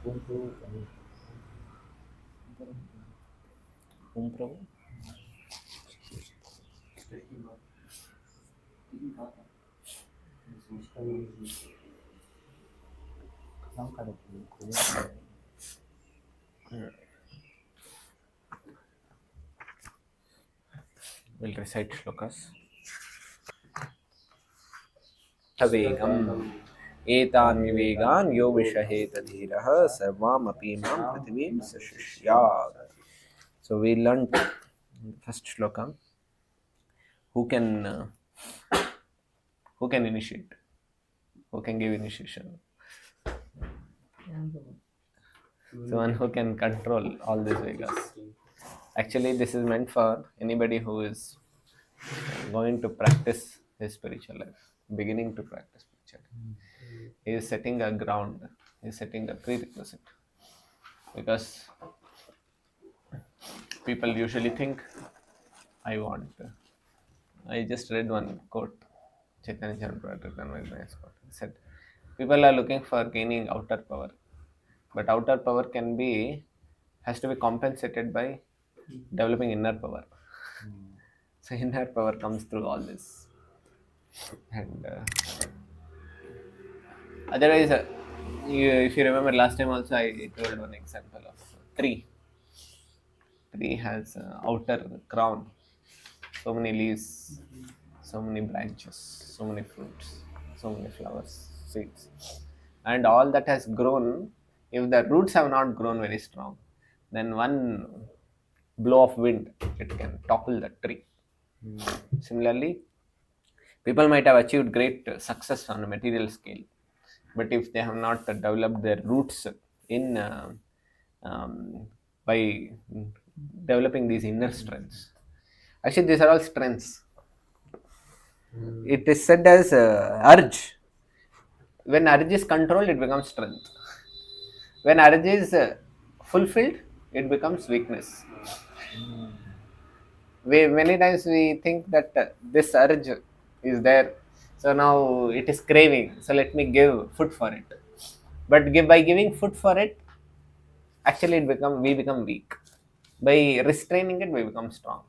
Prabhu. We'll recite shlokas. Vegam etan vivegan yo vishaheta dhirah sarvam api mam prithivim sashishyat. So we learnt first shloka. Who can initiate? Who can give initiation? Someone who can control all these Vegas. Actually, this is meant for anybody who is going to practice his spiritual life, beginning to practice spiritual life. He is setting a ground, he is setting a prerequisite. Because people usually think, I just read one quote, Chaitanya Charitamrita's quote. He said, people are looking for gaining outer power, but outer power has to be compensated by developing inner power. So inner power comes through all this. And otherwise, if you remember last time also, I told one example of tree. Tree has outer crown, so many leaves, so many branches, so many fruits, so many flowers, seeds, and all that has grown. If the roots have not grown very strong, then one blow of wind it can topple the tree. Similarly, people might have achieved great success on a material scale, but if they have not developed their roots in um, by developing these inner strengths, actually these are all strengths. It is said as urge. When urge is controlled, it becomes strength. When urge is fulfilled, it becomes weakness. Many times we think that this urge is there, so now it is craving, so let me give food for it. But by giving food for it, actually we become weak. By restraining it, we become strong.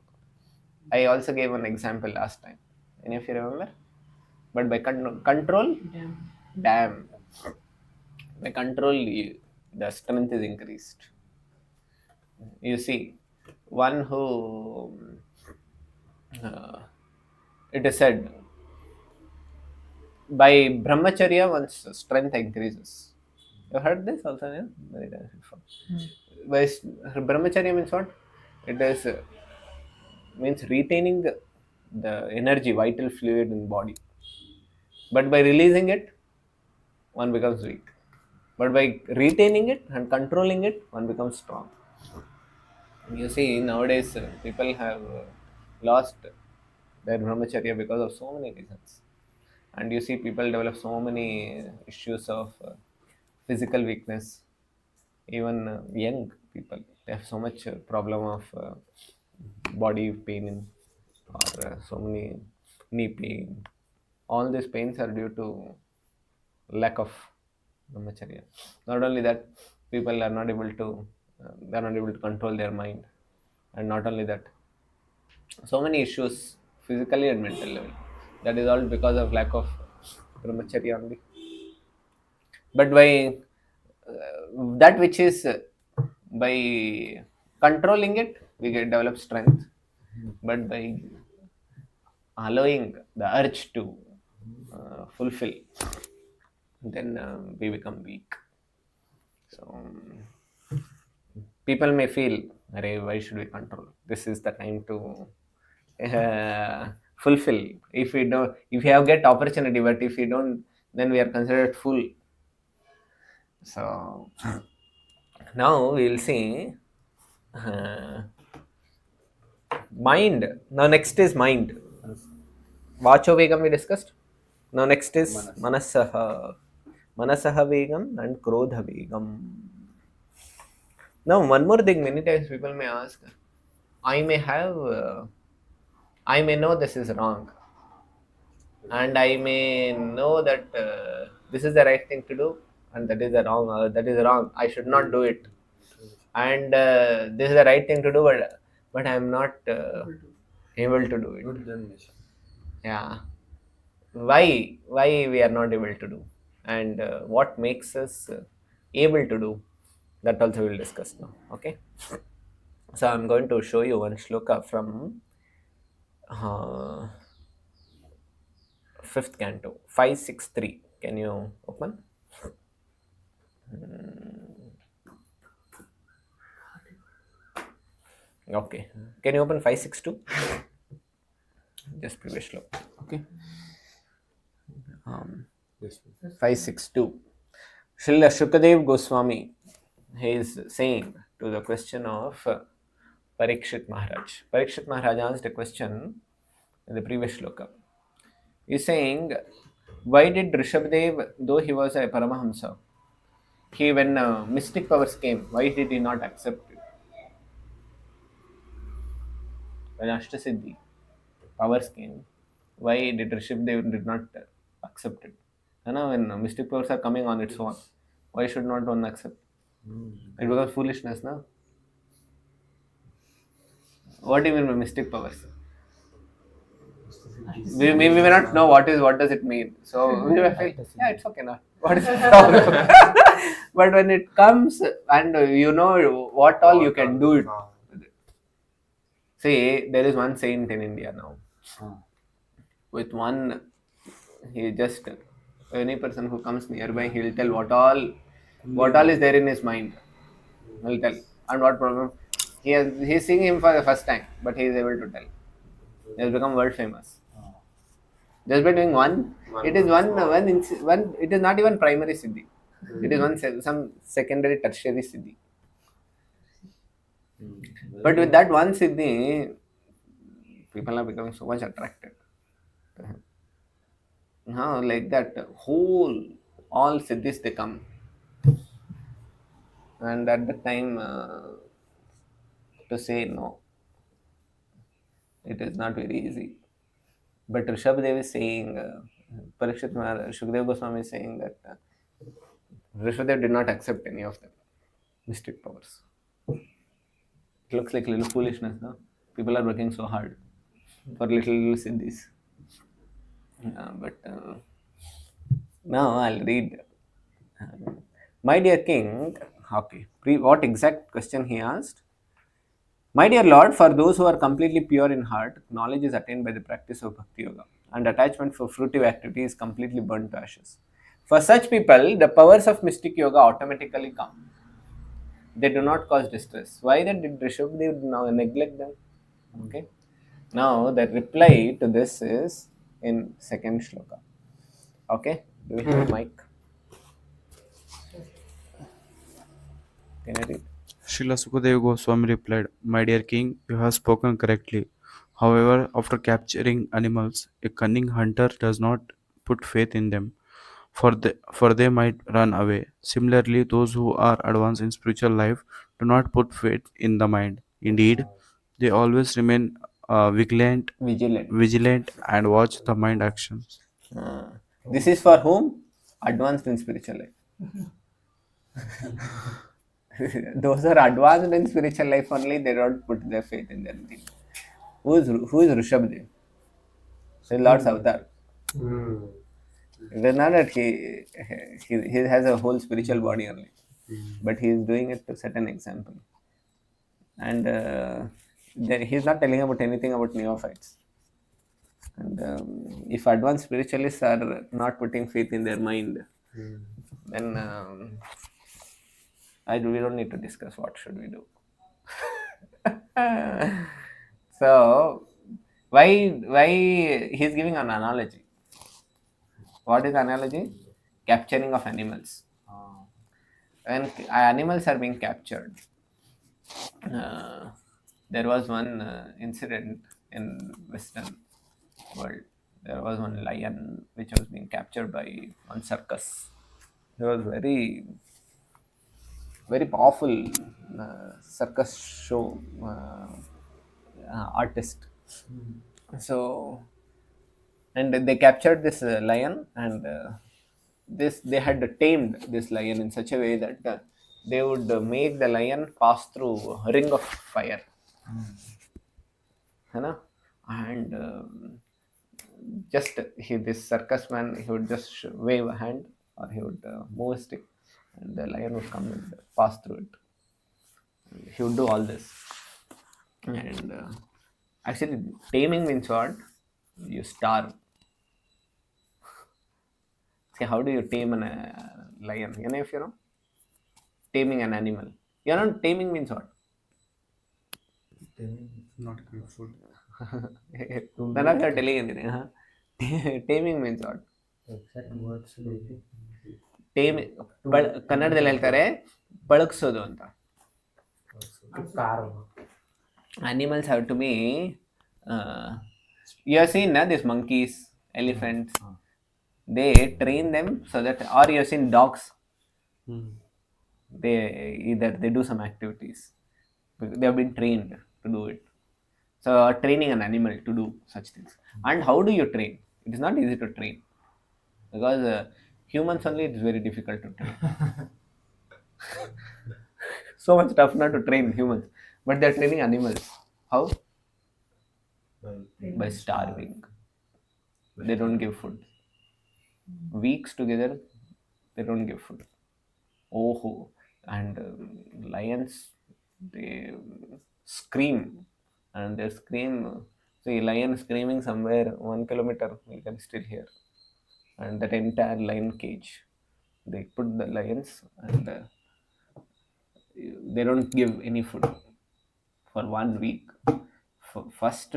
I also gave an example last time. Any of you remember? But by control, damn. By control, the strength is increased. You see, one who uh, it is said by brahmacharya one's strength increases. You heard this also, yeah? Many times before. By brahmacharya means what? It is means retaining the energy, vital fluid in body. But by releasing it, one becomes weak. But by retaining it and controlling it, one becomes strong. You see, nowadays people have lost their brahmacharya because of so many reasons. And you see, people develop so many issues of physical weakness. Even young people, they have so much problem of body pain or so many knee pain. All these pains are due to lack of brahmacharya. Not only that, people are not able to they are not able to control their mind, and not only that, so many issues physically and mental level. That is all because of lack of brahmacharya only. But by that which is by controlling it, we get develop strength. But by allowing the urge to fulfill, then we become weak. So people may feel, "Arey, why should we control? This is the time to fulfill. If we don't, if we have get opportunity, but if we don't, then we are considered fool." So now we will see uh, mind. Now next is mind. Vacho Vegam we discussed. Now next is Manasaha. Manasaha Vegam and Krodha Vegam. Now one more thing, many times people may ask, I may have, I may know this is wrong, and I may know that this is the right thing to do, and that is the wrong. That is wrong. I should not do it, and this is the right thing to do, but I am not able to do it. Yeah, why we are not able to do, and what makes us able to do, that also we'll discuss now. Okay, so I'm going to show you one shloka from uh, fifth canto, 563. Can you open? Okay, can you open 562? Just previous shloka. Okay, um, 562. Srila Shukadev Goswami, he is saying to the question of Parikshit Maharaj. Parikshit Maharaj asked a question in the previous shloka. He is saying, why did Rishabdev, though he was a Paramahamsa, when mystic powers came, why did he not accept it? When Ashtasiddhi powers came, why did Rishabdev did not accept it? You know, when mystic powers are coming on its own, why should not one accept? It becomes foolishness, no? What do you mean by mystic powers? We may not know what does it mean. So we may feel, yeah, it's okay now. What is the problem? But when it comes and you know what all you can do it. See, there is one saint in India now. With one, he just any person who comes nearby, he'll tell what all is there in his mind. He'll tell, and what problem. He's seeing him for the first time, but he is able to tell. He has become world famous. Just by doing one, it is one. It is not even primary siddhi. It is some secondary, tertiary siddhi. But with that one siddhi, people are becoming so much attracted to him. Now, like that, all siddhis they come, and at that time, to say no, it is not very easy. But Rishabdev is saying, Parikshit Maharaj, Shukdev Goswami is saying that Rishabdev did not accept any of them mystic powers. It looks like little foolishness, no? People are working so hard for little siddhis. But now I'll read. My dear king, okay, what exact question he asked? My dear Lord, for those who are completely pure in heart, knowledge is attained by the practice of Bhakti Yoga, and attachment for fruitive activity is completely burnt to ashes. For such people, the powers of mystic yoga automatically come. They do not cause distress. Why then did Rishabdev now neglect them? Okay. Now the reply to this is in second shloka. Okay. Do we have a mic? Can you read? Srila Sukadeva Goswami replied, my dear king, you have spoken correctly. However, after capturing animals, a cunning hunter does not put faith in them, for they might run away. Similarly, those who are advanced in spiritual life do not put faith in the mind. Indeed, they always remain Vigilant. vigilant, and watch the mind actions. This is for whom? Advanced in spiritual life. Those who are advanced in spiritual life only, they don't put their faith in anything. Who is Rishabdev? He is Lord's avatar. It is not that he has a whole spiritual body only, but he is doing it to set an example. And he is not telling about anything about neophytes. And if advanced spiritualists are not putting faith in their mind, then we don't need to discuss what should we do. So why he's giving an analogy. What is analogy? Capturing of animals. When animals are being captured, uh, there was one incident in Western world. There was one lion which was being captured by one circus. He was very powerful circus show artist. So, and they captured this lion, and they had tamed this lion in such a way that they would make the lion pass through a ring of fire, you know, and just this circus man, he would just wave a hand or he would move a stick, and the lion would come and pass through it. He would do all this, and actually, taming means what? You starve. See, how do you tame an lion? You know, if you know, taming an animal. You know, taming means what? Not good food. None of you are telling anything. Huh? Taming means what? Exact words ಬೇಕು. Taming ಕನ್ನಡದಲ್ಲಿ ಹೇಳ್ತಾರೆ ಬಳಗಿಸೋದು ಅಂತ. Car. Animals have to be. You have seen these monkeys, elephants. They train them so that, or you have seen dogs. They either they do some activities. They have been trained to do it. So training an animal to do such things. And how do you train? It is not easy to train because humans only it is very difficult to train. So much tough not to train humans, but they are training animals. How? By starving. They don't give food. Weeks together, they don't give food. Oh, and lions, they scream, and they scream. See, lion screaming somewhere 1 kilometer, you can still hear. And that entire lion cage, they put the lions, and they don't give any food for 1 week. First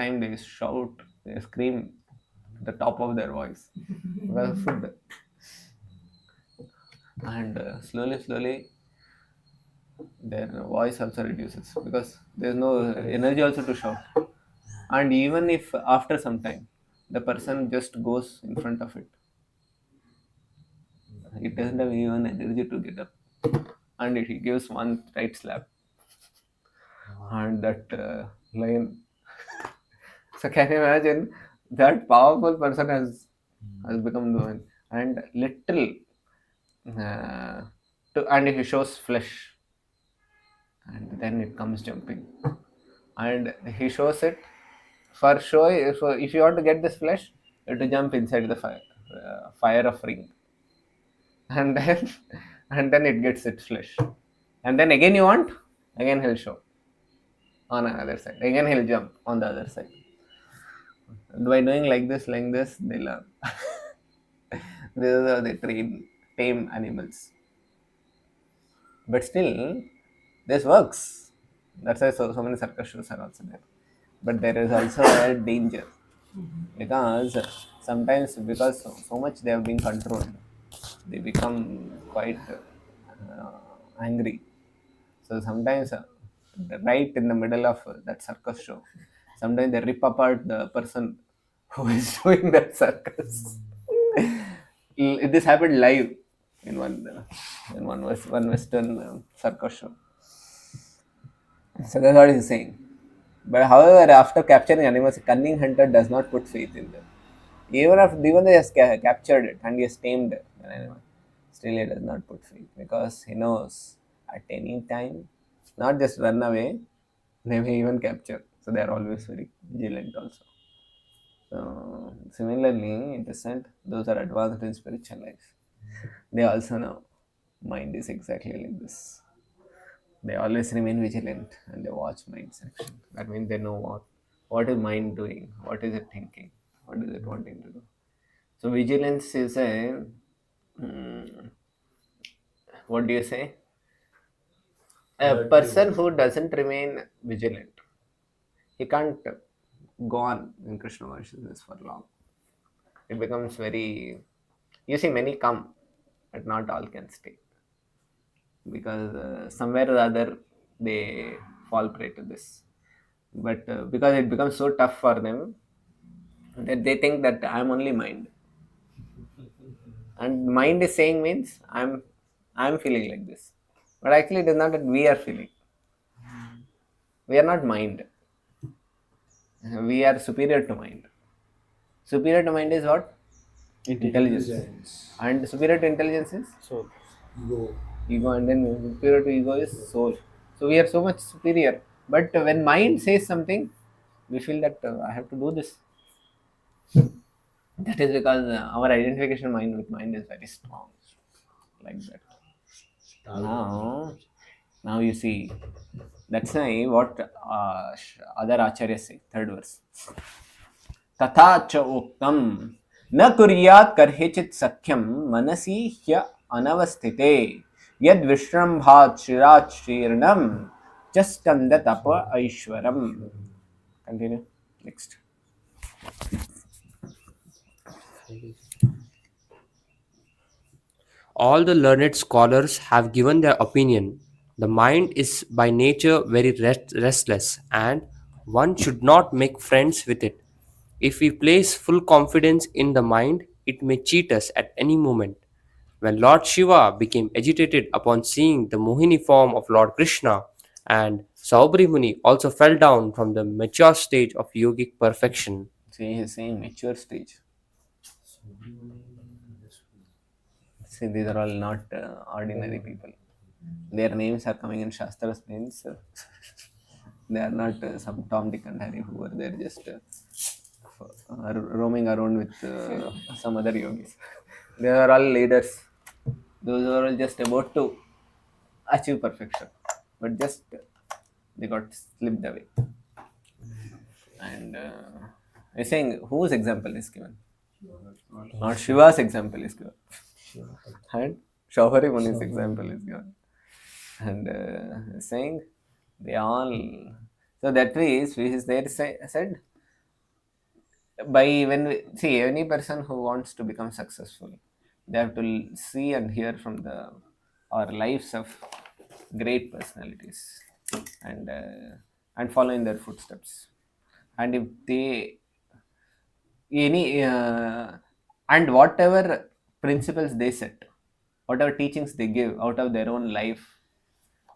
time they shout, they scream at the top of their voice because of food. And slowly their voice also reduces because there's no energy also to shout. And even if after some time the person just goes in front of it, it doesn't have even energy to get up, and he gives one right slap, and that lion. So can you imagine that powerful person has become the one, and little and he shows flesh, and then it comes jumping, and he shows it for show. If you want to get this flesh, you have to jump inside the fire of ring, and then and then it gets its flesh, and then again you want, again he'll show on another side, again he'll jump on the other side. By doing like this, they learn. This is how they train tame animals. But still, this works. That's why so many circus shows are also there. But there is also a danger because sometimes, because so much they have been controlled, they become quite angry. So sometimes, right in the middle of that circus show, sometimes they rip apart the person who is doing that circus. This happened live in one Western circus show. So that's what he's saying. But however, after capturing animals, a cunning hunter does not put faith in them. Even though he has captured it and he has tamed an animal, still he does not put faith because he knows at any time, not just run away, they may even capture. So they are always very vigilant also. So similarly, it is said those are advanced in spiritual life. They also know mind is exactly like this. They always remain vigilant and they watch mind's action. That means they know what is mind doing, what is it thinking, what is it wanting to do. So vigilance is a what do you say? A person who doesn't remain vigilant, he can't go on in Krishna consciousness for long. It becomes very. You see, many come, but not all can stay because somewhere or the other they fall prey to this. But because it becomes so tough for them that they think that I'm only mind, and mind is saying means I'm feeling like this, but actually it is not that we are feeling. We are not mind. We are superior to mind. Superior to mind is what? Intelligence. And superior to intelligence is So Ego. ego, and then superior to ego is soul. So we are so much superior. But when mind says something, we feel that I have to do this. That is because our identification mind with mind is very strong, like that. Now you see, that's why what other acharyas say, third verse. तथा च उक्तम न कुर्यात् कर्हिचित् सख्यम मनसि ह्य अनवस्थिते यद विश्रम्भात् शिरात् शीर्णम च स्कंद तप ऐश्वरम. Continue. Next. All the learned scholars have given their opinion. The mind is by nature very restless, and one should not make friends with it. If we place full confidence in the mind, it may cheat us at any moment. When Lord Shiva became agitated upon seeing the Mohini form of Lord Krishna, and Saubri Muni also fell down from the mature stage of yogic perfection. See, he is saying mature stage. See, these are all not ordinary people. Their names are coming in Shastra's names. They are not some Tom, Dick, and Harry who were there just roaming around with some other yogis. They are all leaders. Those who are all just about to achieve perfection, but just they got slipped away. And he's saying whose example is given? Not Shiva's example is given. And Shauhari Muni's example is given. And saying they all. So that way, Sri is there said by when we see any person who wants to become successful, they have to see and hear from the our lives of great personalities and follow in their footsteps. And if they any and whatever principles they set, whatever teachings they give out of their own life,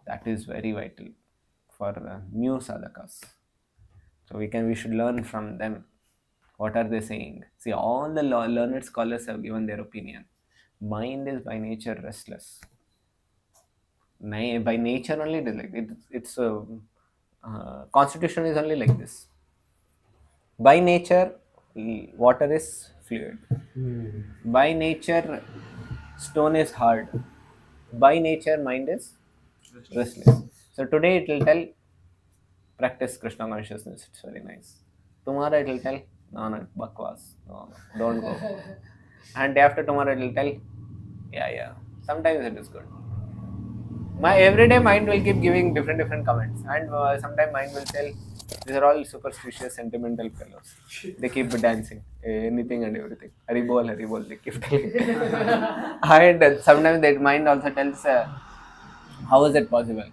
that is very vital for new sadhakas. So we should learn from them. What are they saying? See, all the learned scholars have given their opinion. Mind is by nature restless. By nature only it is like its constitution is only like this. By nature, water is fluid. By nature, stone is hard. By nature, mind is restless. So today it will tell practice Krishna consciousness. It's very nice. Tomorrow it will tell no, bakwas. No, don't go. And day after tomorrow it will tell yeah. Sometimes it is good. My everyday mind will keep giving different comments, and sometimes mind will tell these are all superstitious, sentimental fellows. They keep dancing, anything and everything. Haribol, they keep telling. And sometimes that mind also tells, how is it possible?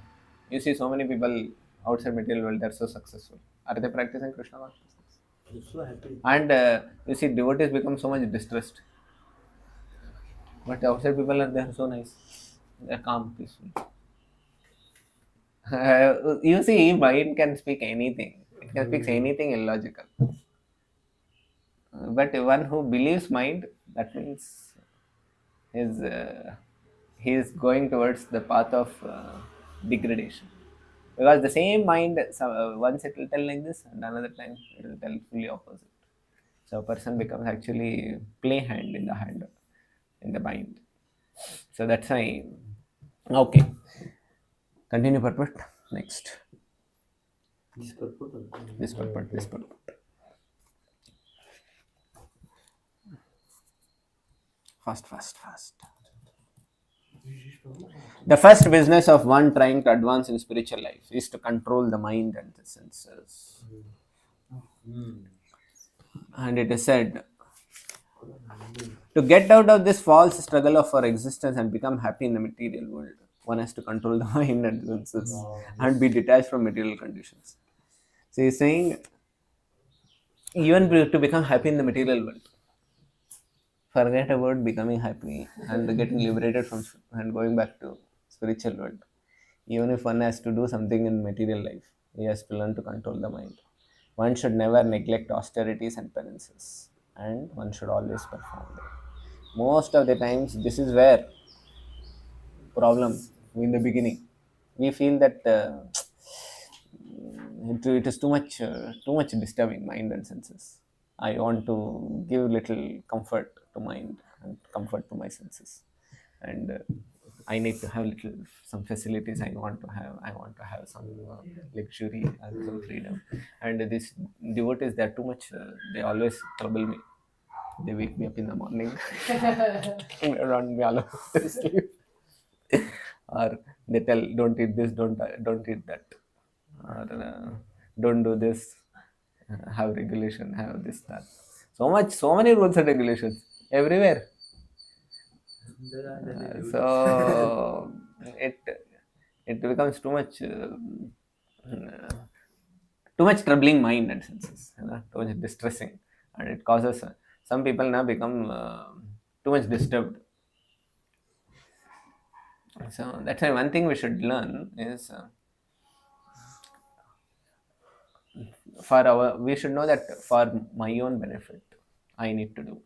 You see so many people outside material world, they're so successful. Are they practicing Krishna consciousness? So happy. And you see devotees become so much distressed. But outside people are they're so nice. They're calm, peaceful. You see, mind can speak anything. It can speak anything illogical. But one who believes mind, that means he is going towards the path of degradation. Because the same mind, once it will tell like this, and another time it will tell fully opposite. So a person becomes actually play hand in the hand, in the mind. So that's why. Okay. Continue purport. Next. This purport. This purport. Fast. The first business of one trying to advance in spiritual life is to control the mind and the senses. And it is said, to get out of this false struggle for existence and become happy in the material world, one has to control the mind and senses and be detached from material conditions. So he's saying, even to become happy in the material world, forget about becoming happy and getting liberated from and going back to spiritual world. Even if one has to do something in material life, he has to learn to control the mind. One should never neglect austerities and penances, and one should always perform them. Most of the times, this is where problem in the beginning. We feel that it is too much disturbing mind and senses. I want to give little comfort to mind and comfort to my senses, and I need to have little some facilities. I want to have some luxury and some freedom. And these devotees, they're too much. They always trouble me. They wake me up in the morning, around me all over to sleep, or they tell, "Don't eat this, don't eat that, or don't do this. Have regulation, have this, that." So many rules and regulations everywhere. So it becomes too much troubling mind and senses, too much distressing, and it causes some people now become too much disturbed. So that's why one thing we should learn is we should know that for my own benefit, I need to do.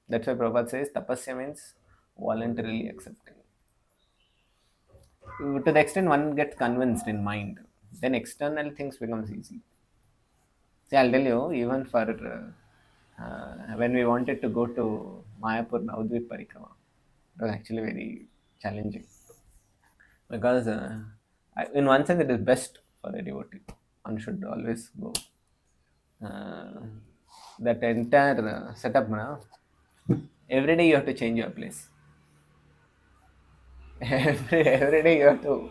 That's why Prabhupada says tapasya means voluntarily accepting. To the extent one gets convinced in mind, then external things becomes easy. See, I'll tell you, even for when we wanted to go to Mayapur Navadvip Parikrama, it was actually very challenging because in one sense it is best for a devotee. One should always go. Uh, that entire setup, every day you have to change your place. Every day you have to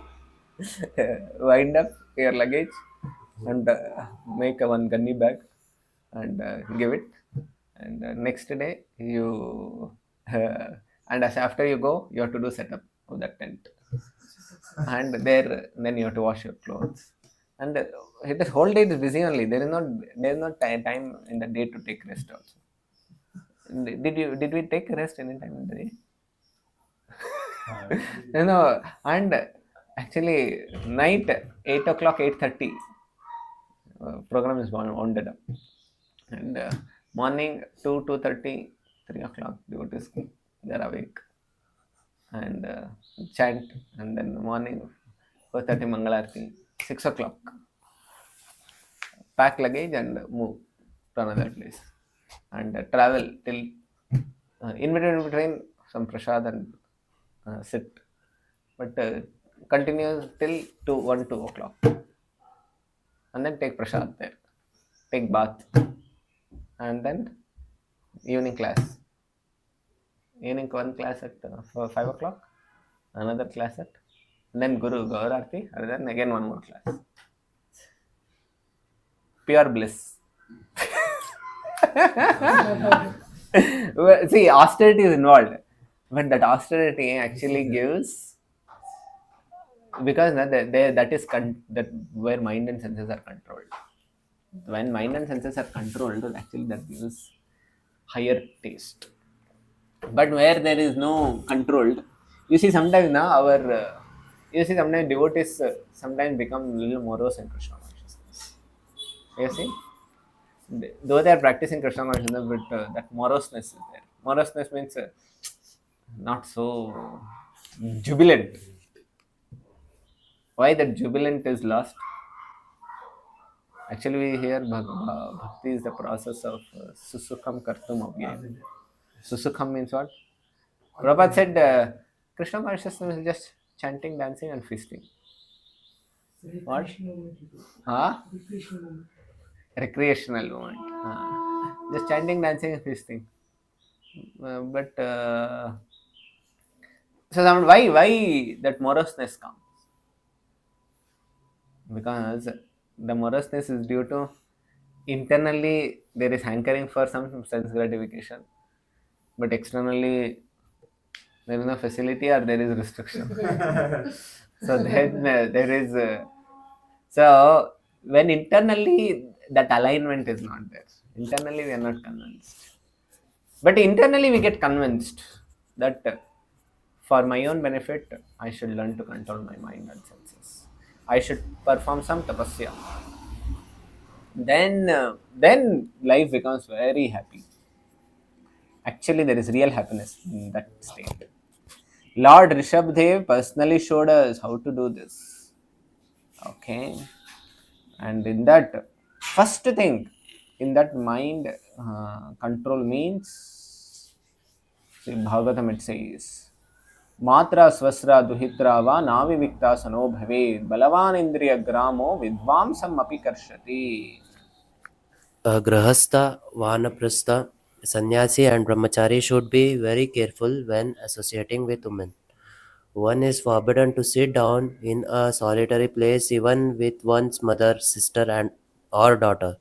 wind up your luggage and make a one gunny bag and give it. And next day you and as after you go, you have to do setup of that tent. And there, then you have to wash your clothes. And it is whole day is busy only. There is not time in the day to take rest also. Did we take rest any time in the day? And actually night 8 o'clock, 8:30 program is wounded up, and morning 2:30, 3 o'clock devotees they're awake and chant, and then morning 4:30 Mangalarti, 6 o'clock pack luggage and move to another place and travel till in between some prasad and sit, but continues till 2 o'clock, and then take prasad there, take bath, and then evening class. Evening one class at 5 o'clock, another class at, and then Guru Gaurarti, and then again one more class. Pure bliss. Well, see, austerity is involved, but that austerity actually gives, because that where mind and senses are controlled. When mind and senses are controlled, actually that gives higher taste. But where there is no controlled, you see sometimes now you see sometimes devotees sometimes become a little morose in Krishna consciousness. You see, though they are practicing Krishna consciousness, but that moroseness is there. Moroseness means not so jubilant. Why that jubilant is lost? Actually, we hear bhakti is the process of susukham kartum abhyayam. Susukham means what? Prabhupada said Krishna consciousness is just chanting, dancing, and feasting. What? Huh? Recreational moment. Just chanting, dancing, and feasting. But so why that moroseness comes? Because the moroseness is due to internally there is hankering for some sense gratification, but externally there is no facility or there is restriction. So then there is so when internally that alignment is not there, internally we are not convinced, but internally we get convinced that for my own benefit I should learn to control my mind and senses. I should perform some tapasya. Then life becomes very happy. Actually, there is real happiness in that state. Lord Rishabdev personally showed us how to do this. Okay. And in that, first thing, in that mind control means, see, Bhagavatam it says, Matra swasra duhitra va navi vikta sano bhave balavan indriya gramo vidvamsam api karshati. Grahastha, Vanaprastha, Sannyasi, and Brahmachari should be very careful when associating with women. One is forbidden to sit down in a solitary place even with one's mother, sister, and or daughter.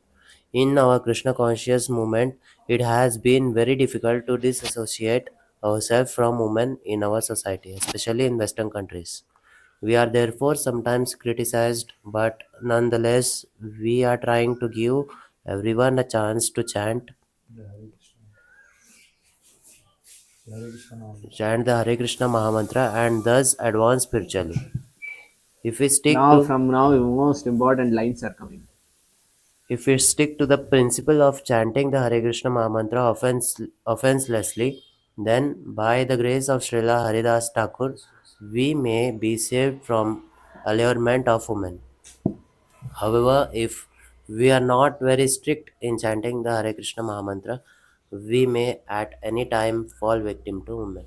In our Krishna conscious movement, it has been very difficult to disassociate ourselves from women in our society, especially in Western countries. We are therefore sometimes criticized, but nonetheless, we are trying to give everyone a chance to The Hare Krishna. The Hare Krishna Maha. chant the Hare Krishna Mahamantra and thus advance spiritually. If we stick Now, to from now, the most important lines are coming. If we stick to the principle of chanting the Hare Krishna Mahamantra offenselessly, then by the grace of Srila Haridas Thakur, we may be saved from allurement of women. However, if we are not very strict in chanting the Hare Krishna Mahamantra, we may at any time fall victim to women.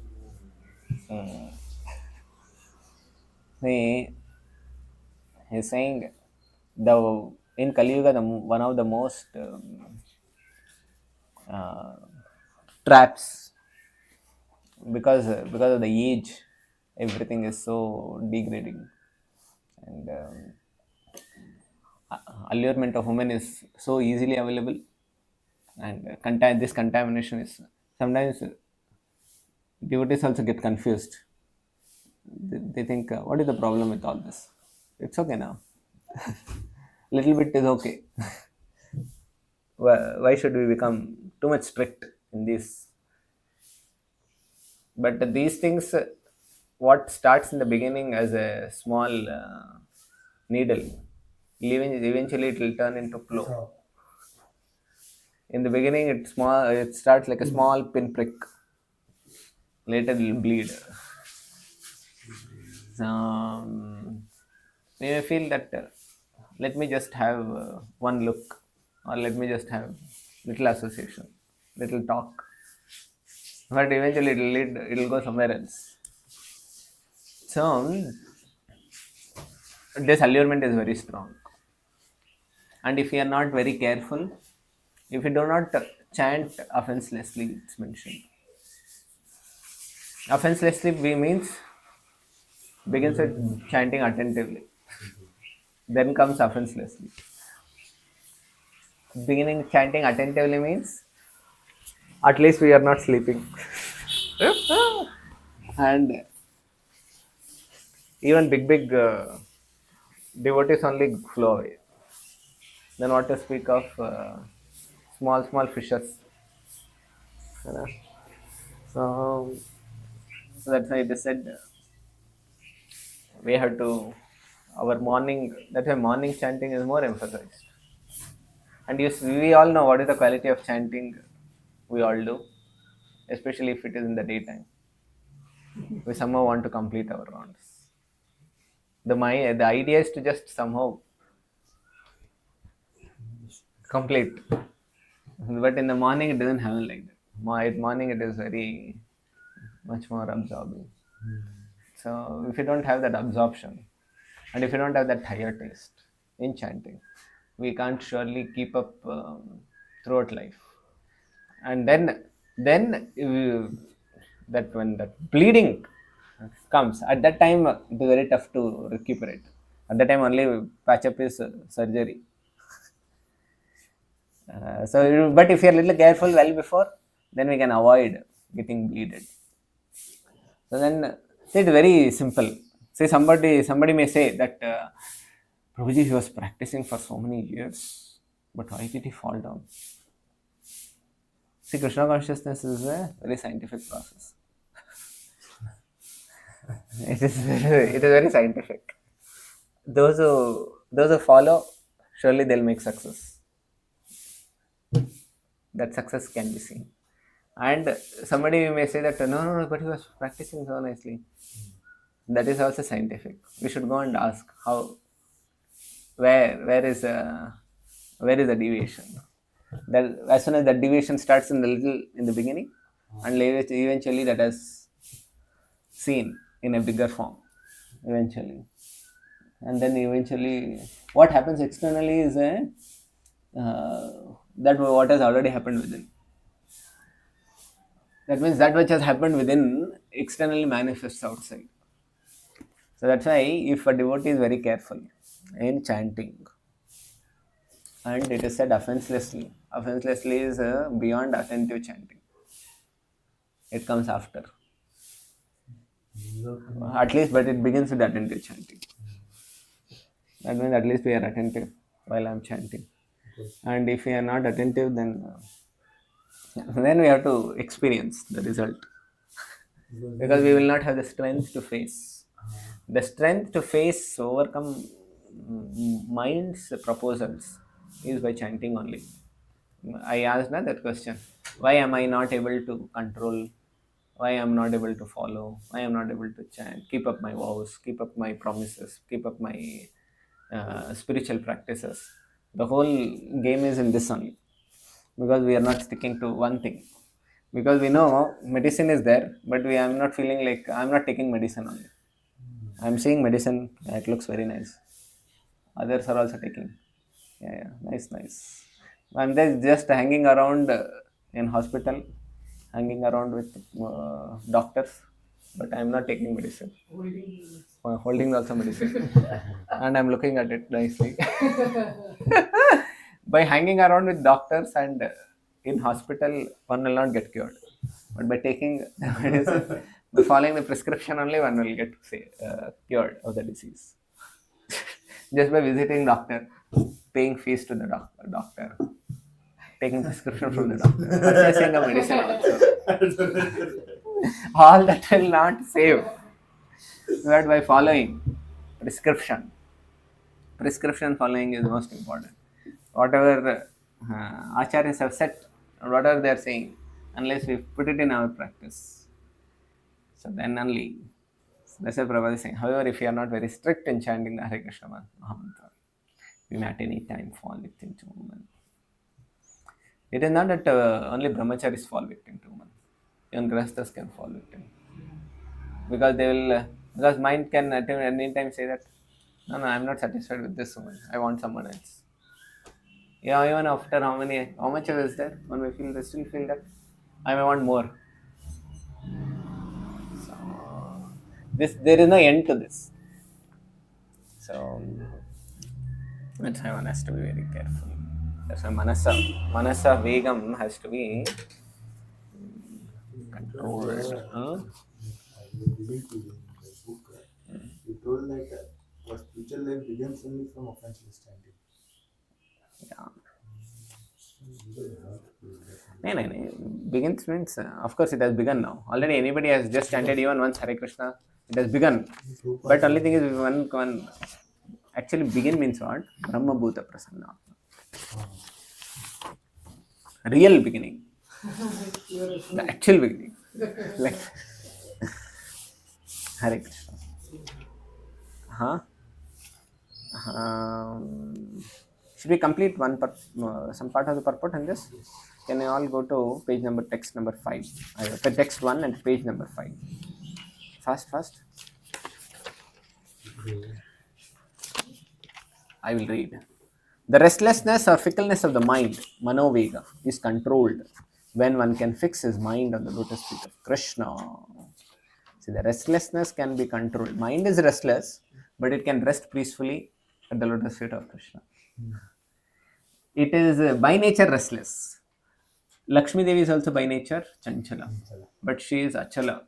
See, he's saying the in Kali Yuga, one of the most uh, traps, because of the age, everything is so degrading, and allurement of women is so easily available, and this contamination is sometimes devotees also get confused. They think, what is the problem with all this? It's okay now. Little bit is okay. Why should we become too much strict in this? But these things, what starts in the beginning as a small needle, eventually it will turn into flow. In the beginning, it starts like a small pinprick. Later, it will bleed. You may feel that let me just have one look, or let me just have little association, little talk. But eventually, it'll go somewhere else. So, this allurement is very strong. And if you are not very careful, if you do not chant offenselessly, it's mentioned. Offenselessly means begins with chanting attentively. Then comes offenselessly. Beginning chanting attentively means at least we are not sleeping. And even big devotees only flow away. Then what to speak of small fishes. You know? So that's why they said we have to our morning. That's why morning chanting is more emphasized. And we all know what is the quality of chanting. We all do, especially if it is in the daytime. We somehow want to complete our rounds. The idea is to just somehow complete. But in the morning, it doesn't happen like that. At morning, it is very much more absorbing. So, if you don't have that absorption, and if you don't have that higher taste in chanting, we can't surely keep up throughout life. And then that when that bleeding comes, at that time, it is very tough to recuperate. At that time, only patch up is surgery. But if you are a little careful well before, then we can avoid getting bleeded. So then, see, it's very simple. Say somebody may say that Prabhuji, he was practicing for so many years, but why did he fall down? See, Krishna consciousness is a very scientific process. It is very scientific. Those who follow, surely they'll make success. That success can be seen. And somebody may say that no, but he was practicing so nicely. That is also scientific. We should go and ask how, where is the deviation. That as soon as that deviation starts in the beginning, and eventually that has seen in a bigger form, eventually, and then eventually what happens externally is that what has already happened within. That means that which has happened within externally manifests outside. So that's why if a devotee is very careful in chanting, and it is said offenselessly. Offenselessly is beyond attentive chanting. It comes after. At least, but it begins with attentive chanting. That means at least we are attentive while I am chanting. And if we are not attentive, then we have to experience the result. Because we will not have the strength to face. The strength to face, overcome mind's proposals is by chanting only. I asked that question. Why am I not able to control? Why I am not able to follow? Why I am not able to chant? Keep up my vows, keep up my promises, keep up my spiritual practices. The whole game is in this only. Because we are not sticking to one thing. Because we know medicine is there, but we am not feeling like I am not taking medicine only. I am seeing medicine, it looks very nice. Others are also taking. Yeah, nice, nice. And then just hanging around in hospital, hanging around with doctors, but I am not taking medicine. Holding also medicine, and I'm looking at it nicely. By hanging around with doctors and in hospital, one will not get cured. But by taking the medicine, by following the prescription only, one will get cured of the disease. Just by visiting doctor, paying fees to the doctor, taking prescription from the doctor, purchasing a medicine also. All that will not save. But by following prescription following is most important. Whatever acharyas have said, or whatever they are saying, unless we put it in our practice, so then only. That's what Prabhupada is saying. However, if you are not very strict in chanting the Hare Krishna Mahamantra, you may at any time fall victim to woman. It is not that only brahmacharis fall victim to woman. Even grahasthas can fall victim. Because they will, because mind can at any time say that, no, I am not satisfied with this woman. I want someone else. Yeah, even after how much is there? One may feel, they still feel that I may want more. So, there is no end to this. So, that's why one has to be very careful. That's why Manasa Vegam has to be controlled. I listened to in the book. You told like our spiritual life begins only from offenseless chanting. Yeah. No. Begins means, of course, it has begun now. Already anybody has just chanted even once Hare Krishna, it has begun. But only thing is, one actually begin means what? Brahma Bhuta Prasanna. Real beginning. The actual beginning. Like Hare Krishna. Huh? Should we complete some part of the purport in this? Can you all go to text number 5? Text 1 and page number 5. Fast. I will read. The restlessness or fickleness of the mind, Mano Vega, is controlled when one can fix his mind on the lotus feet of Krishna. See, the restlessness can be controlled. Mind is restless, but it can rest peacefully at the lotus feet of Krishna. It is by nature restless. Lakshmi Devi is also by nature Chanchala, but she is Achala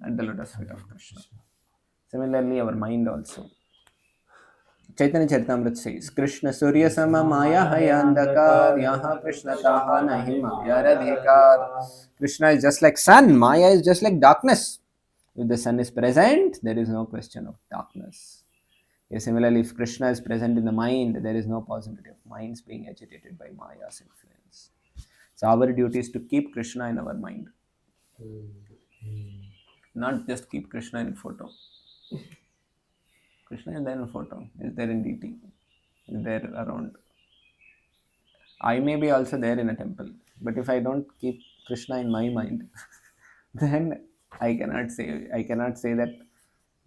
at the lotus feet of Krishna. Similarly, our mind also. Chaitanya Charitamrita says, Krishna Surya Sama Maya Hayandakar Yaha Krishna Taha Nahima Yaradhikar. Krishna is just like sun, Maya is just like darkness. If the sun is present, there is no question of darkness. Similarly, if Krishna is present in the mind, there is no possibility of minds being agitated by Maya's influence. So our duty is to keep Krishna in our mind, not just keep Krishna in photo. Krishna is there in photo, is there in DT, is there around. I may be also there in a temple, but if I don't keep Krishna in my mind, then I cannot say that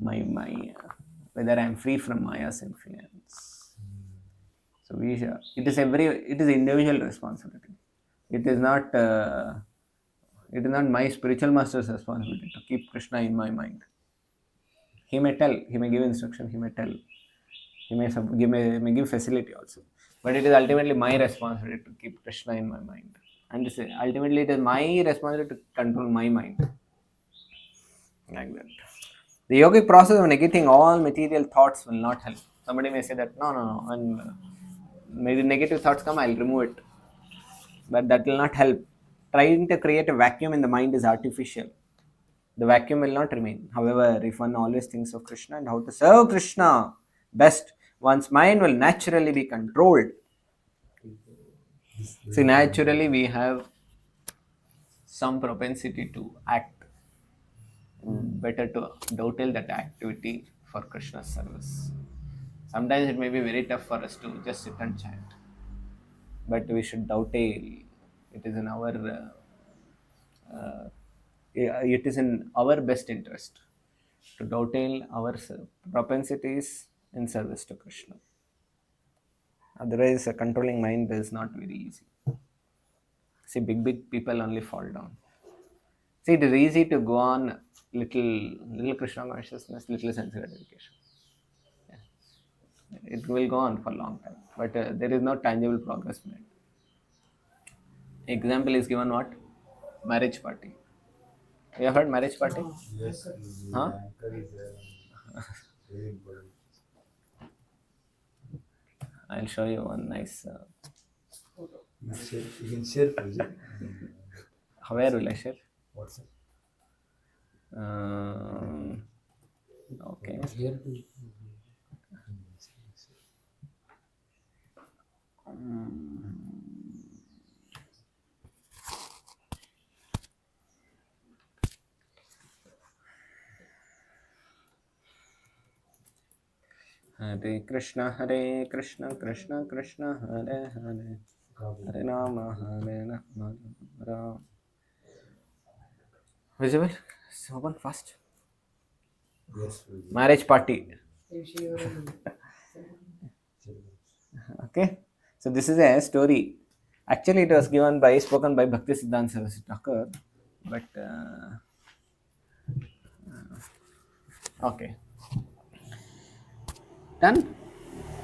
my whether I am free from Maya's influence. So it is individual responsibility. It is not my spiritual master's responsibility to keep Krishna in my mind. He may tell, he may give instruction, he may tell, he may give facility also. But it is ultimately my responsibility to keep Krishna in my mind. And ultimately it is my responsibility to control my mind. Like that. The yogic process of negating all material thoughts will not help. Somebody may say that, no, and maybe negative thoughts come, I'll remove it. But that will not help. Trying to create a vacuum in the mind is artificial. The vacuum will not remain. However, if one always thinks of Krishna and how to serve Krishna best, one's mind will naturally be controlled. See, naturally we have some propensity to act. Better to dovetail that activity for Krishna's service. Sometimes it may be very tough for us to just sit and chant, but we should dovetail. It is in our best interest to dovetail our propensities in service to Krishna. Otherwise, a controlling mind is not very easy. See, big people only fall down. See, it is easy to go on little Krishna consciousness, little sense gratification. It will go on for a long time, but there is no tangible progress made. Example is given what? Marriage party. You have heard marriage party? Yes, Huh? anchor is very important. I'll show you one nice. You can share project. Where will I share? WhatsApp. Okay. Hare Krishna, Krishna Krishna, Hare Hare, Hare Rama, Ram. Visible? So open fast. Yes. Marriage party. Okay. So this is a story. Actually, it was spoken by Bhakti Siddhanta Saraswati Thakur, but okay. Done?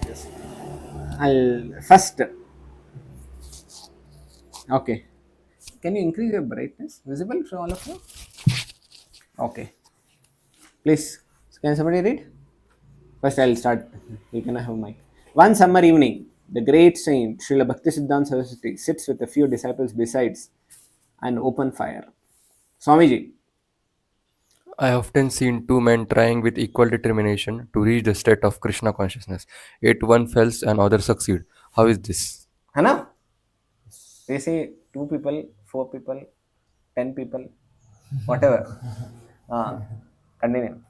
Yes. I'll first. Okay. Can you increase your brightness? Visible for all of you? Okay. Please. Can somebody read? First, I'll start. You can have mic. One summer evening, the great saint Srila Bhakti Siddhanta Saraswati sits with a few disciples besides an open fire. Swamiji. I have often seen two men trying with equal determination to reach the state of Krishna consciousness. Yet one fails and other succeed. How is this? Hana? They say 2 people, 4 people, 10 people, whatever. Continue.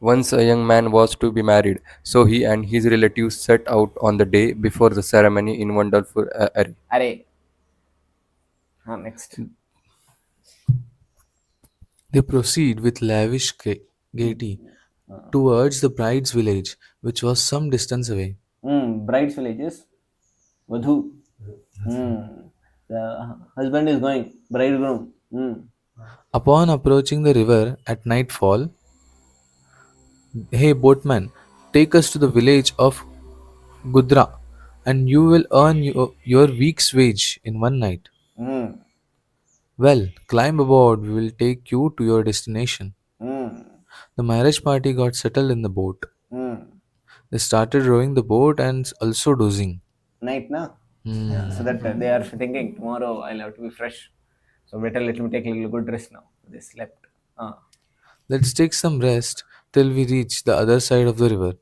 Once a young man was to be married, so he and his relatives set out on the day before the ceremony in wonderful array. Array. Next. They proceed with lavish gaiety towards the bride's village, which was some distance away. Bride's village is Vadhu. The husband is going, bridegroom. Upon approaching the river at nightfall, hey boatman, take us to the village of Gudra, and you will earn your week's wage in one night. Well, climb aboard, we will take you to your destination. The marriage party got settled in the boat. They started rowing the boat and also dozing. Night, na? Yeah, so that they are thinking, tomorrow I'll have to be fresh. So better let me take a little good rest now. They slept. Let's take some rest till we reach the other side of the river.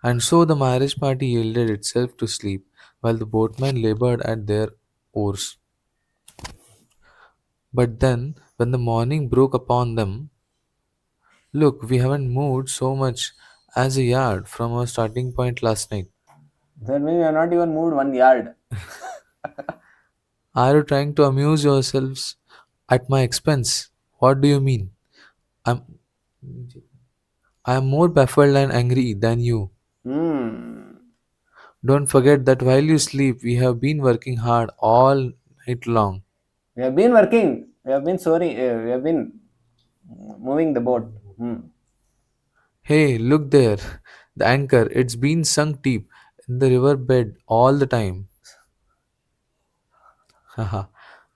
And so the marriage party yielded itself to sleep while the boatmen labored at their oars. But then, when the morning broke upon them, look, we haven't moved so much as a yard from our starting point last night. That means we have not even moved 1 yard. Are you trying to amuse yourselves at my expense? What do you mean? I'm I am more baffled and angry than you. Hmm. Don't forget that while you sleep, we have been working hard all night long. We have been working. We have been soaring. We have been moving the boat. Hey, look there. The anchor, it's been sunk deep in the river bed all the time. Haha,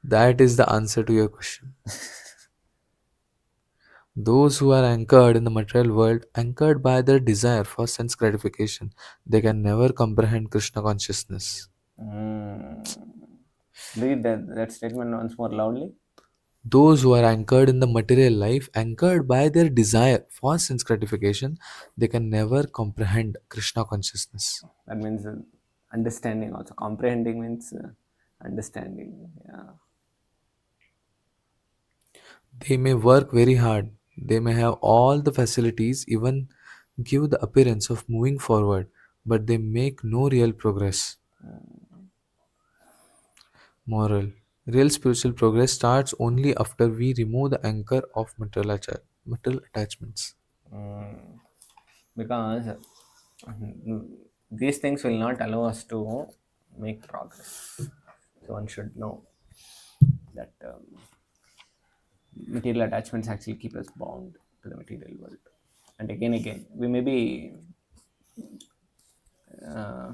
that is the answer to your question. Those who are anchored in the material world, anchored by their desire for sense gratification, they can never comprehend Krishna consciousness. Hmm. Read that statement once more loudly. Those who are anchored in the material life, anchored by their desire for sense gratification, they can never comprehend Krishna consciousness. That means understanding also. Comprehending means understanding. Yeah. They may work very hard, they may have all the facilities, even give the appearance of moving forward, but they make no real progress. Moral: real spiritual progress starts only after we remove the anchor of material attachments. Because these things will not allow us to make progress. So one should know that material attachments actually keep us bound to the material world. And again, we may be uh,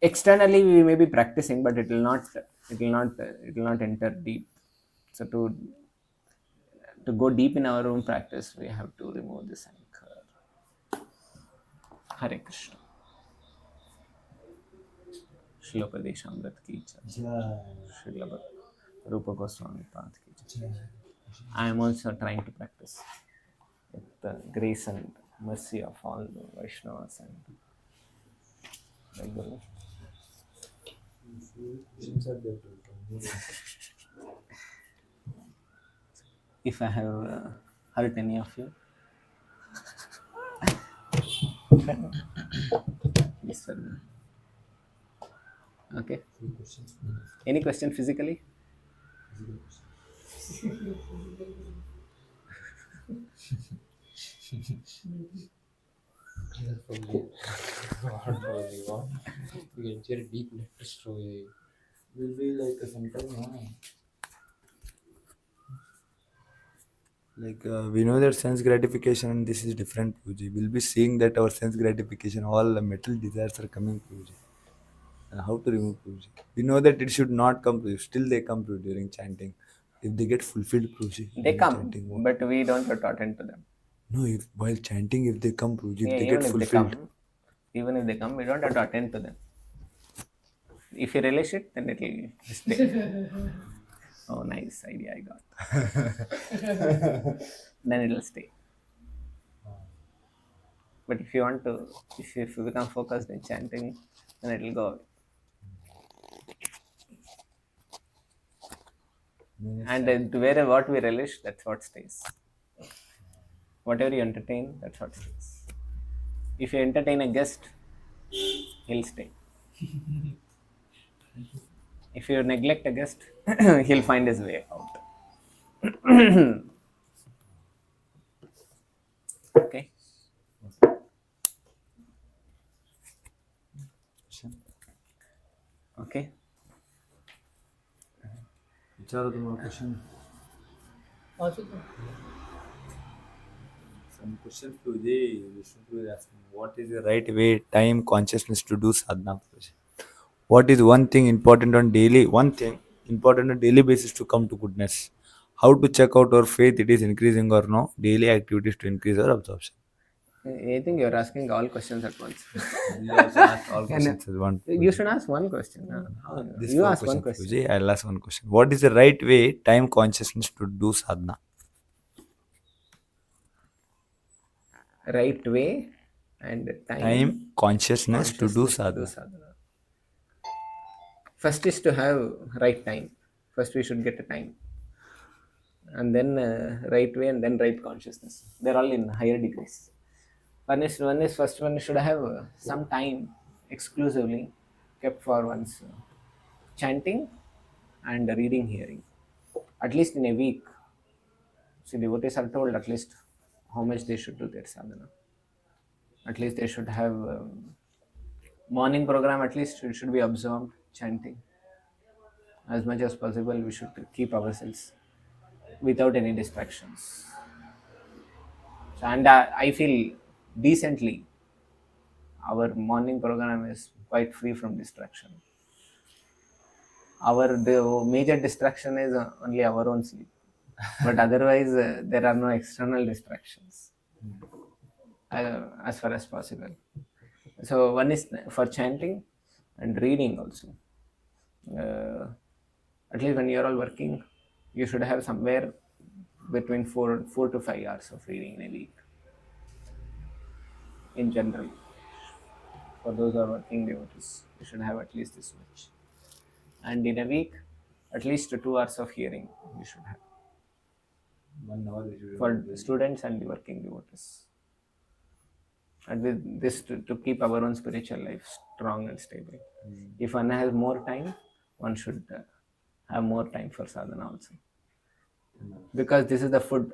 externally we may be practicing, but it will not enter deep. So to go deep in our own practice, we have to remove this anchor. Hare Krishna. Shlopadeshamrit ki jai. Srila Rupa Goswami Path ki jai. I am also trying to practice with the grace and mercy of all the Vaishnavas and the Guru. If I have hurt any of you, please forgive me. Okay. Any question physically? You can share deep letters through Will be like a sometime, like we know that sense gratification and this is different, Puji. We'll be seeing that our sense gratification, all the mental desires are coming, Puji. And how to remove, Puji? We know that it should not come, Puji. Still they come, Puji, during chanting. If they get fulfilled, Puji, They during come, chanting, what? but we don't have to attend to them. No, if while chanting, if they come, Puji, Yeah, if they even get if they fulfilled. come, we don't have to attend to them. If you relish it, then it will stay. Oh, nice idea I got. Then it will stay. But if you become focused in chanting, then it will go away. And what we relish, that's what stays. Whatever you entertain, that's what stays. If you entertain a guest, he'll stay. If you neglect a guest, he'll find his way out. Okay. Okay. Which are the question? Some questions, Puji. Vishnu is asking, what is the right way, time, consciousness to do sadhana, Puji? What is one thing important on daily basis to come to goodness? How to check out our faith, it is increasing or no? Daily activities to increase our absorption. I think you're asking all questions at once. We also ask all questions as one. You should ask one question. This You four ask one questions, question. Puji. I'll ask one question. What is the right way, time, consciousness to do sadhana? Right way and Time, consciousness to do sadhana. sadhana. First is to have right time. First we should get a time, and then right way, and then right consciousness. They're all in higher degrees. One is first one should have some time exclusively kept for one's chanting and reading, hearing. At least in a week. See, devotees are told at least how much they should do their sadhana. At least they should have morning program. At least it should be observed chanting as much as possible. We should keep ourselves without any distractions. So, and I feel decently our morning program is quite free from distraction. The major distraction is only our own sleep, but otherwise there are no external distractions as far as possible. So one is for chanting and reading also. Uh, at least when you are all working, you should have somewhere between 4 to 5 hours of reading in a week. In general, for those who are working devotees, you should have at least this much. And in a week, at least 2 hours of hearing you should have 1 hour we should for students and the working devotees. And with this to keep our own spiritual life strong and stable. If one has more time, one should have more time for sadhana also. Because this is the food.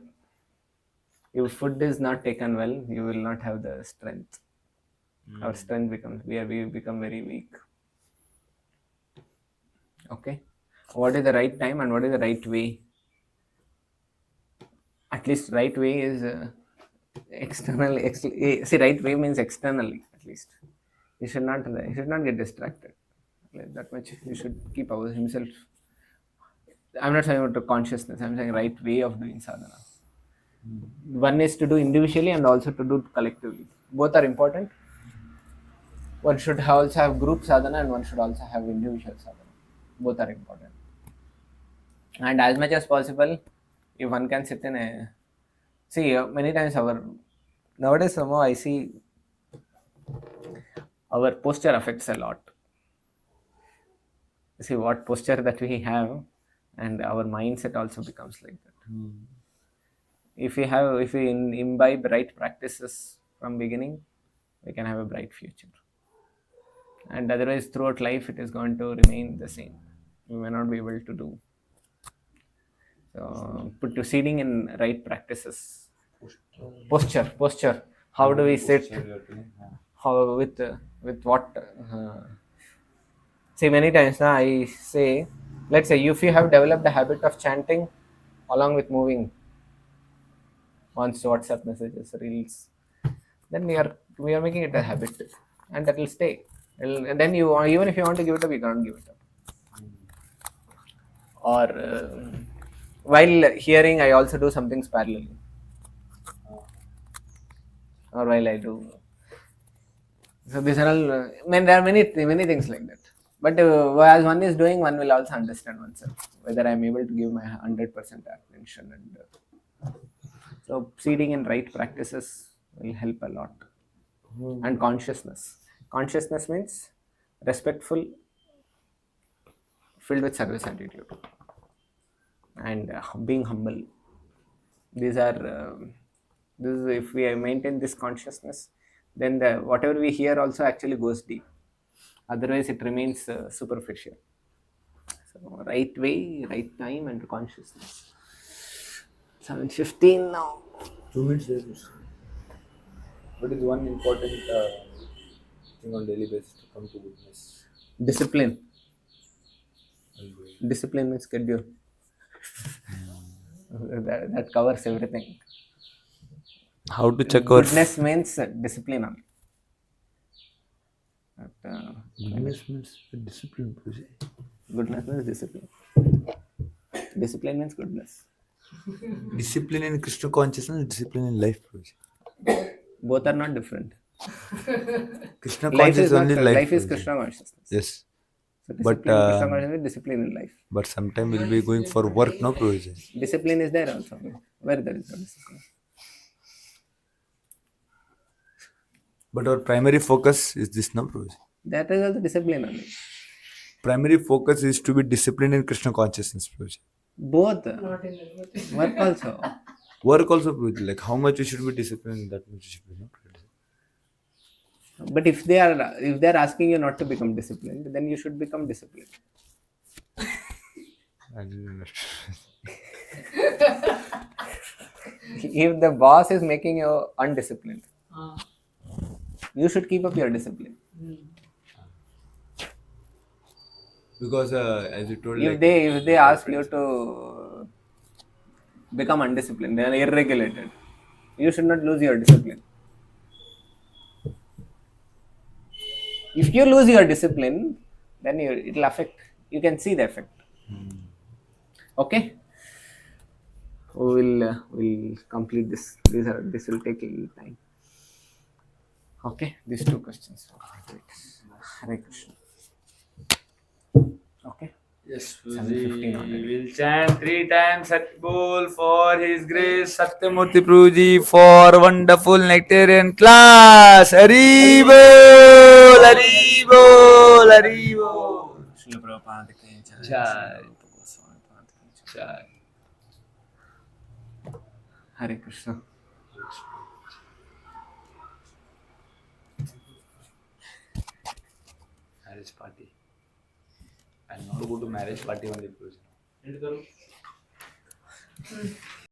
If food is not taken well, you will not have the strength. Our strength becomes, we become very weak. Okay. What is the right time and what is the right way? At least right way is externally. See, right way means externally. At least you should not get distracted. Like that much you should keep himself. I'm not saying about the consciousness. I'm saying right way of doing sadhana. One is to do individually and also to do collectively. Both are important. One should also have group sadhana and one should also have individual sadhana. Both are important. And as much as possible, if one can sit in a... See, many times nowadays somehow I see our posture affects a lot. See what posture that we have, and our mindset also becomes like that. If we imbibe right practices from beginning, we can have a bright future. And otherwise, throughout life, it is going to remain the same. We may not be able to do. So, proceeding in right practices. Posture. How do we sit? How with what? See, many times now I say, let's say if you have developed a habit of chanting along with moving, once WhatsApp messages, reels, then we are making it a habit, and that will stay. And then even if you want to give it up, you can't give it up. Or while hearing, I also do some things parallelly. Or while I do. So these are all. There are many things like that. But as one is doing, one will also understand oneself whether I am able to give my 100% attention. And so proceeding in right practices will help a lot. And consciousness. Consciousness means respectful, filled with service attitude, and being humble. These are if we maintain this consciousness, then whatever we hear also actually goes deep. Otherwise, it remains superficial. So, right way, right time, and consciousness. 7:15 now. 2 minutes later. What is one important thing on daily basis to come to goodness? Discipline. Discipline means schedule. that covers everything. How to check our Goodness means discipline only. goodness means discipline. Goodness means discipline. Discipline means goodness. Discipline in Krishna consciousness, discipline in life. Both are not different. Krishna Life consciousness is not only life life. is Krishna consciousness. Yes. So But, discipline in Krishna consciousness is discipline in life. But sometime we'll be going for work, no provision. Discipline is there also. Where there is no discipline. But our primary focus is this, no provision. That is also discipline only. primary focus is to be disciplined in Krishna consciousness, Prabhuji. Both. Work also. Work also, Prabhuji. Like how much you should be disciplined, that much you should be not. But if they are asking you not to become disciplined, then you should become disciplined. If the boss is making you undisciplined, you should keep up your discipline. Because as you told, If they ask you to become undisciplined and irregulated, you should not lose your discipline. If you lose your discipline, then it will affect. You can see the effect. Okay. We'll complete this. This will take a little time. Okay, these two questions. Hare Krishna. Okay. yes, 7:15 already. we'll chant 3 times at Bol for His Grace Satymurti Prabhu for wonderful nectarian class. Hari Bol, Hari Bol, Hari Bol. Srila Prabhupada ki jai. Jai. Srila Rupa Goswami Pad ki jai. Chai. Hare Krishna. Marriage party. I'll not go to marriage party only.